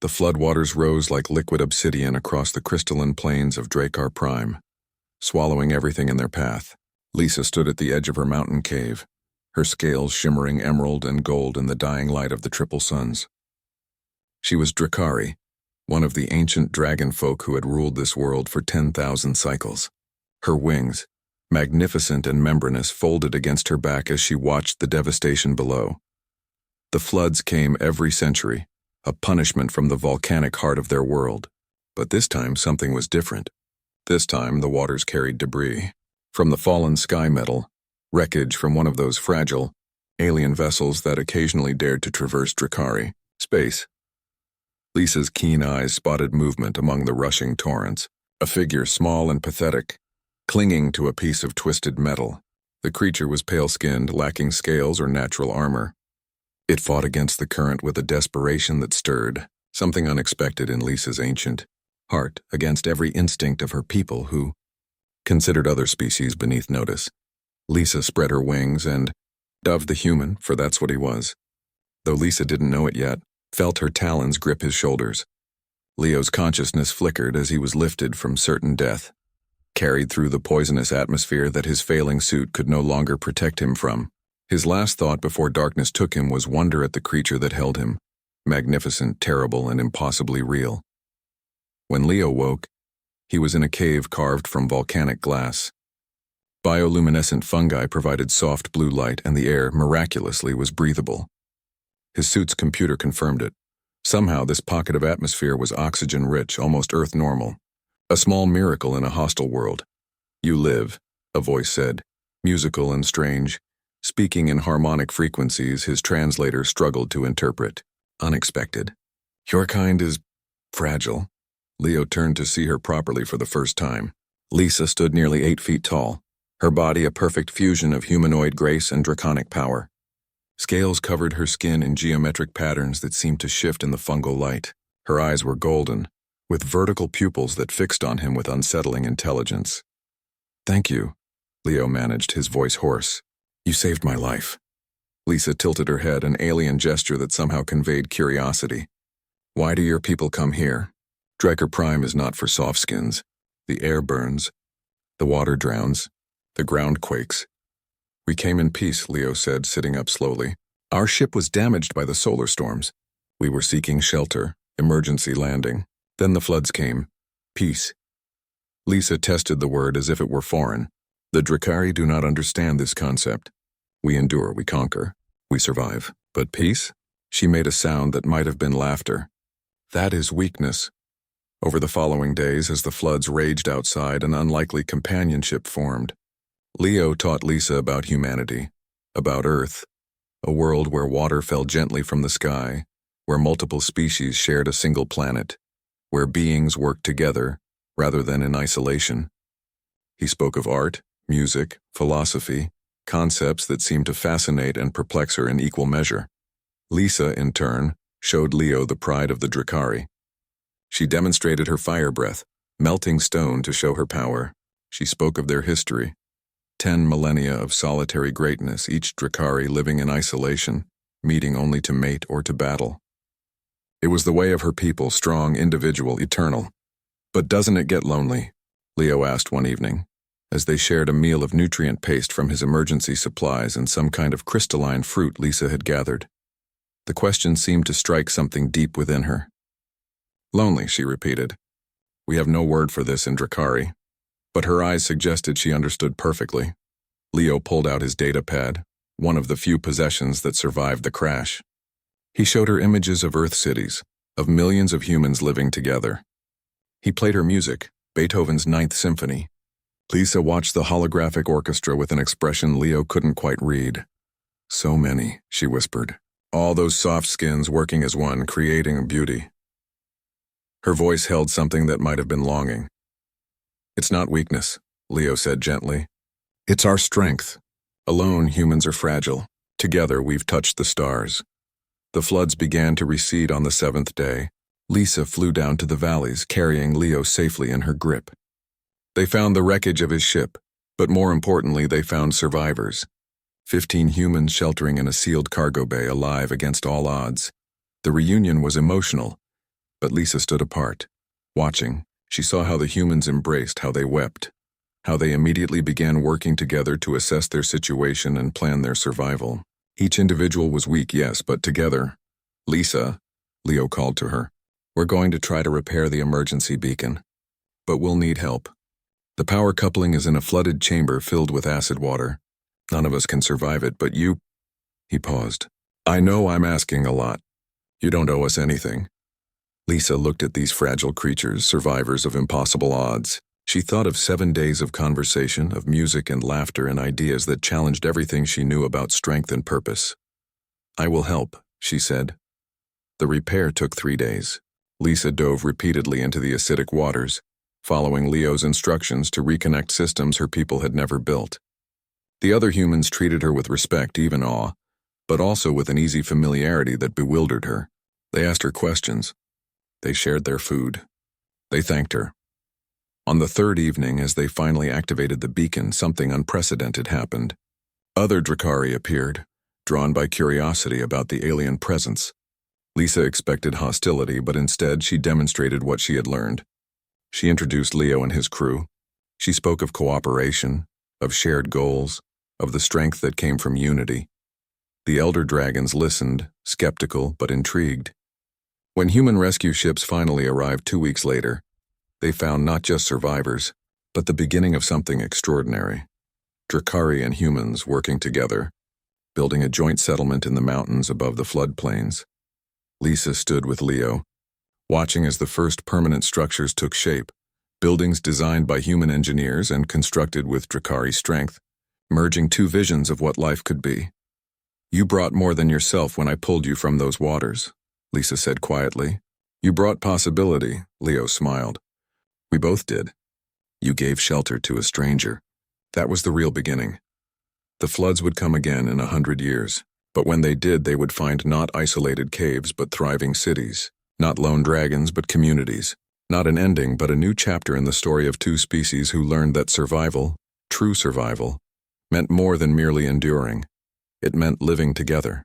The floodwaters rose like liquid obsidian across the crystalline plains of Drakkar Prime, swallowing everything in their path. Lisa stood at the edge of her mountain cave, her scales shimmering emerald and gold in the dying light of the triple suns. She was Drakkari, one of the ancient dragon folk who had ruled this world for 10,000 cycles. Her wings, magnificent and membranous, folded against her back as she watched the devastation below. The floods came every century, a punishment from the volcanic heart of their world. But this time something was different. This time the waters carried debris. From the fallen sky metal, wreckage from one of those fragile, alien vessels that occasionally dared to traverse Drakkari space. Lisa's keen eyes spotted movement among the rushing torrents, a figure small and pathetic, clinging to a piece of twisted metal. The creature was pale-skinned, lacking scales or natural armor. It fought against the current with a desperation that stirred, something unexpected in Lisa's ancient heart, against every instinct of her people who considered other species beneath notice. Lisa spread her wings and dove the human, for that's what he was. Though Lisa didn't know it yet, felt her talons grip his shoulders. Leo's consciousness flickered as he was lifted from certain death, carried through the poisonous atmosphere that his failing suit could no longer protect him from. His last thought before darkness took him was wonder at the creature that held him, magnificent, terrible, and impossibly real. When Leo woke, he was in a cave carved from volcanic glass. Bioluminescent fungi provided soft blue light, and the air, miraculously, was breathable. His suit's computer confirmed it. Somehow this pocket of atmosphere was oxygen-rich, almost Earth-normal. A small miracle in a hostile world. "You live," a voice said, musical and strange, speaking in harmonic frequencies his translator struggled to interpret. Unexpected. "Your kind is fragile." Leo turned to see her properly for the first time. Lisa stood nearly 8 feet tall, her body a perfect fusion of humanoid grace and draconic power. Scales covered her skin in geometric patterns that seemed to shift in the fungal light. Her eyes were golden, with vertical pupils that fixed on him with unsettling intelligence. "Thank you," Leo managed, his voice hoarse. "You saved my life." Lisa tilted her head, an alien gesture that somehow conveyed curiosity. "Why do your people come here? Drakkar Prime is not for softskins. The air burns. The water drowns. The ground quakes." "We came in peace," Leo said, sitting up slowly. "Our ship was damaged by the solar storms. We were seeking shelter, emergency landing. Then the floods came. Peace." Lisa tested the word as if it were foreign. "The Drakkari do not understand this concept. We endure, we conquer, we survive. But peace?" She made a sound that might have been laughter. "That is weakness." Over the following days, as the floods raged outside, an unlikely companionship formed. Leo taught Lisa about humanity, about Earth, a world where water fell gently from the sky, where multiple species shared a single planet, where beings worked together rather than in isolation. He spoke of art, music, philosophy, concepts that seemed to fascinate and perplex her in equal measure. Lisa, in turn, showed Leo the pride of the Drakkari. She demonstrated her fire breath, melting stone to show her power. She spoke of their history. 10 millennia of solitary greatness, each Drakkari living in isolation, meeting only to mate or to battle. It was the way of her people, strong, individual, eternal. "But doesn't it get lonely?" Leo asked one evening, as they shared a meal of nutrient paste from his emergency supplies and some kind of crystalline fruit Lisa had gathered. The question seemed to strike something deep within her. "Lonely," she repeated. "We have no word for this in Drakkari." But her eyes suggested she understood perfectly. Leo pulled out his data pad, one of the few possessions that survived the crash. He showed her images of Earth cities, of millions of humans living together. He played her music, Beethoven's Ninth Symphony. Lisa watched the holographic orchestra with an expression Leo couldn't quite read. "So many," she whispered. "All those soft skins working as one, creating a beauty." Her voice held something that might have been longing. "It's not weakness," Leo said gently. "It's our strength. Alone, humans are fragile. Together, we've touched the stars." The floods began to recede on the 7th day. Lisa flew down to the valleys, carrying Leo safely in her grip. They found the wreckage of his ship, but more importantly, they found survivors. 15 humans sheltering in a sealed cargo bay, alive against all odds. The reunion was emotional, But Lisa stood apart. Watching, she saw how the humans embraced, how they wept, how they immediately began working together to assess their situation and plan their survival. Each individual was weak, yes, but together. Lisa, Leo called to her, we're going to try to repair the emergency beacon. But we'll need help. The power coupling is in a flooded chamber filled with acid water. None of us can survive it, but you... He paused. I know I'm asking a lot. You don't owe us anything. Lisa looked at these fragile creatures, survivors of impossible odds. She thought of 7 days of conversation, of music and laughter and ideas that challenged everything she knew about strength and purpose. I will help, she said. The repair took 3 days. Lisa dove repeatedly into the acidic waters, following Leo's instructions to reconnect systems her people had never built. The other humans treated her with respect, even awe, but also with an easy familiarity that bewildered her. They asked her questions. They shared their food. They thanked her. On the 3rd evening, as they finally activated the beacon, something unprecedented happened. Other Drakari appeared, drawn by curiosity about the alien presence. Lisa expected hostility, but instead she demonstrated what she had learned. She introduced Leo and his crew. She spoke of cooperation, of shared goals, of the strength that came from unity. The elder dragons listened, skeptical but intrigued. When human rescue ships finally arrived 2 weeks later, they found not just survivors, but the beginning of something extraordinary. Drakari and humans working together, building a joint settlement in the mountains above the floodplains. Lisa stood with Leo, watching as the first permanent structures took shape, buildings designed by human engineers and constructed with Drakari strength, merging 2 visions of what life could be. You brought more than yourself when I pulled you from those waters, Lisa said quietly. You brought possibility, Leo smiled. We both did. You gave shelter to a stranger. That was the real beginning. The floods would come again in 100 years, but when they did, they would find not isolated caves but thriving cities. Not lone dragons, but communities. Not an ending, but a new chapter in the story of 2 species who learned that survival, true survival, meant more than merely enduring. It meant living together.